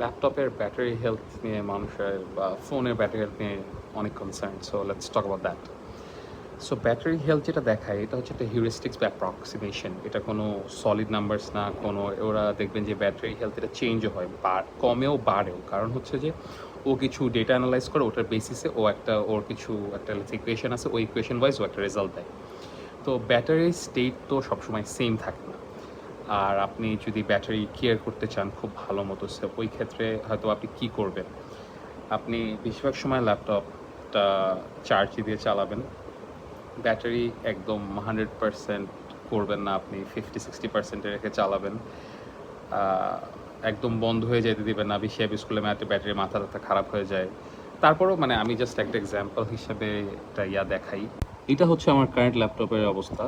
ল্যাপটপের battery health নিয়ে মানুষের বা ফোনের ব্যাটারি হেলথ নিয়ে অনেক concern, so let's talk about that. So battery health যেটা দেখায় এটা হচ্ছে একটা হিউরিস্টিক্স বা অ্যাপ্রক্সিমেশন। এটা কোনো সলিড নাম্বারস না, কোনো ওরা দেখবেন যে ব্যাটারি হেলথ এটা চেঞ্জও হয়, কমেও বাড়েও। কারণ হচ্ছে যে ও কিছু ডেটা অ্যানালাইজ করে ওটার বেসিসে ও ওর কিছু একটা ইকুয়েশন আছে, ওই ইকুয়েশন ওয়াইজ ও একটা রেজাল্ট দেয়। তো ব্যাটারির স্টেট তো সবসময় সেম থাকে না। আর আপনি যদি ব্যাটারি কেয়ার করতে চান খুব ভালো মতো, সে ওই ক্ষেত্রে হয়তো আপনি কী করবেন, আপনি বেশিরভাগ সময় ল্যাপটপটা চার্জ দিয়ে চালাবেন। ব্যাটারি একদম 100% করবেন না, আপনি 50-60% রেখে চালাবেন। একদম বন্ধ হয়ে যেতে দিবেন না, বেশি হেভি স্কুলে ম্যাথে ব্যাটারির মাথা টাথা খারাপ হয়ে যায়। তারপরেও মানে আমি জাস্ট একটা এক্সাম্পল হিসাবে একটা দেখাই। এটা হচ্ছে আমার কারেন্ট ল্যাপটপের অবস্থা।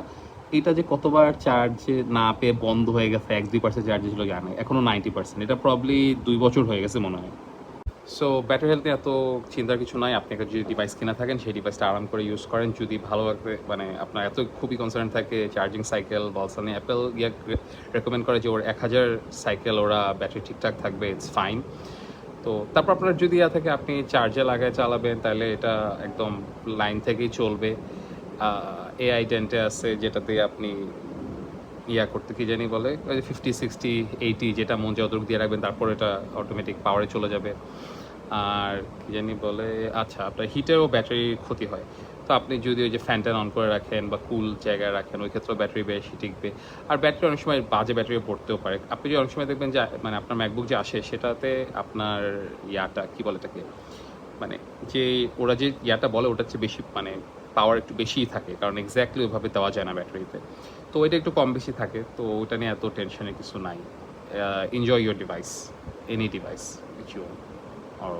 এটা যে কতবার চার্জে না পেয়ে বন্ধ হয়ে গেছে, 1-2% চার্জে ছিল জানে, এখনও 90%। এটা প্রবলি 2 বছর হয়ে গেছে মনে হয়। সো ব্যাটারি হেলথ নিয়ে এত চিন্তার কিছু নাই। আপনি একটা যদি ডিভাইস কিনা থাকেন সেই ডিভাইসটা আরাম করে ইউজ করেন। যদি ভালোভাবে মানে আপনার এত খুবই কনসার্ন থাকে চার্জিং সাইকেল, বলসানি অ্যাপেল রেকমেন্ড করে যে ওর 1000 সাইকেল ওরা ব্যাটারি ঠিকঠাক থাকবে, ইটস ফাইন। তো তারপর আপনার যদি থাকে আপনি চার্জে লাগায় চালাবেন, তাহলে এটা একদম লাইন থেকেই চলবে। এআই ডেন্টে আছে যেটাতে আপনি করতে কি জানি বলে, ওই যে 50-60-80 যেটা মন যত দিয়ে রাখবেন, তারপর এটা অটোমেটিক পাওয়ারে চলে যাবে। আর কি জানি বলে, আচ্ছা আপনার হিটেরও ব্যাটারির ক্ষতি হয়। তো আপনি যদি ওই যে ফ্যান অন করে রাখেন বা কুল জায়গায় রাখেন, ওই ক্ষেত্রেও ব্যাটারি বেশি টিকবে। আর ব্যাটারি অনেক সময় বাজে ব্যাটারি পড়তেও পারে। আপনি যে অনেক সময় দেখবেন যে মানে আপনার ম্যাকবুক যে আসে সেটাতে আপনার কি বলে এটাকে, মানে যে ওরা যে বলে ওটার চেয়ে বেশি মানে পাওয়ার একটু বেশিই থাকে, কারণ এক্স্যাক্টলি ওইভাবে দেওয়া যায় না ব্যাটারিতে। তো ওইটা একটু কম বেশি থাকে, তো ওটা নিয়ে এত টেনশনের কিছু নাই। Enjoy your device, any device which you or